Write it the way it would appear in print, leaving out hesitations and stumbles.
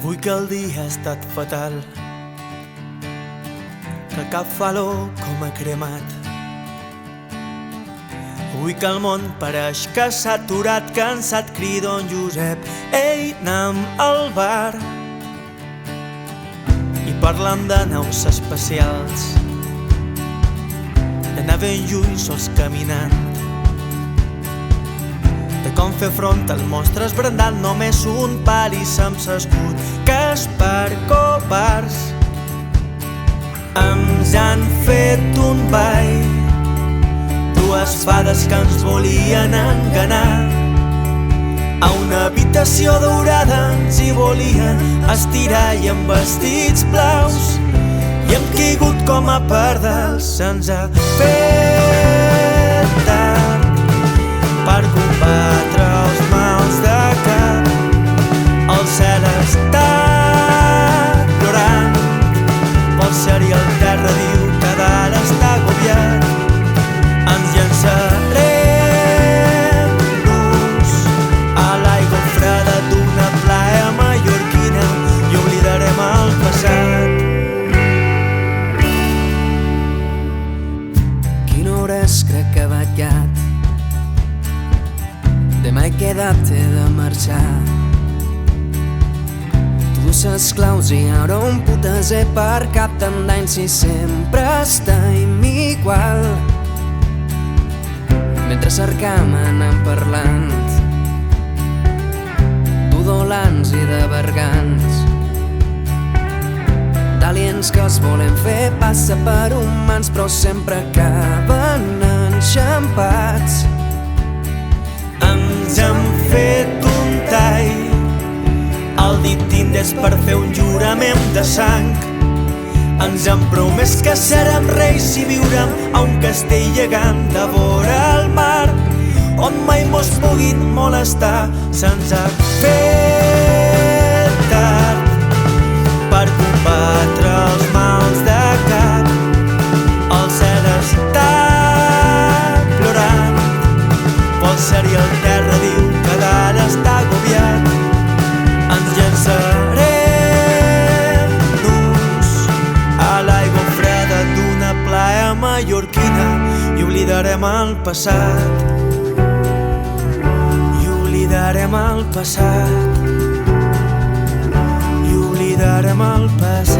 Avui que el dia ha estat fatal, que cap faló com a cremat. Avui que el món pareix que s'ha aturat, cansat, crida en Josep: ei, anem al bar. I parlem de naus espacials, d'anar ben lluny sols caminant, de com fer front al monstre esbrandat, només un pal i sense escut, que és per covards. Ens han fet un ball, dues fades que ens volien enganar. A una habitació daurada ens hi volien estirar i amb vestits blaus, i hem caigut com a pardals. Se'ns ha fet tard per combatre els mals de cap. El cel està plorant pel cel i el terra diu que dalt està agobiat. Ens llançarem a l'aigua freda d'una playa mallorquina i oblidarem el passat. Quina hora és? Crec que ha batllat. Demà he quedat, he de marxar. Tu ses claus i ara un putaser per cap tant d'anys si sempre estem igual. Mentre cercam anem parlant d'udolants i de bergants, d'aliens que els volen fer passar per humans però sempre acaben enxampats. Ens hem fet un tall al dit índex per fer un jurament de sang. Ens han promès que serem reis i viurem a un castell gegant de vora el mar, on mai mos puguin molestar. Se'ns ha fet tard per combatre els mals de cap. El cel està plorant pel cel i el terra diu que dalt està agobiat. Ens llançarem playa mallorquina i oblidarem el passat. I oblidarem el passat. I oblidarem el passat.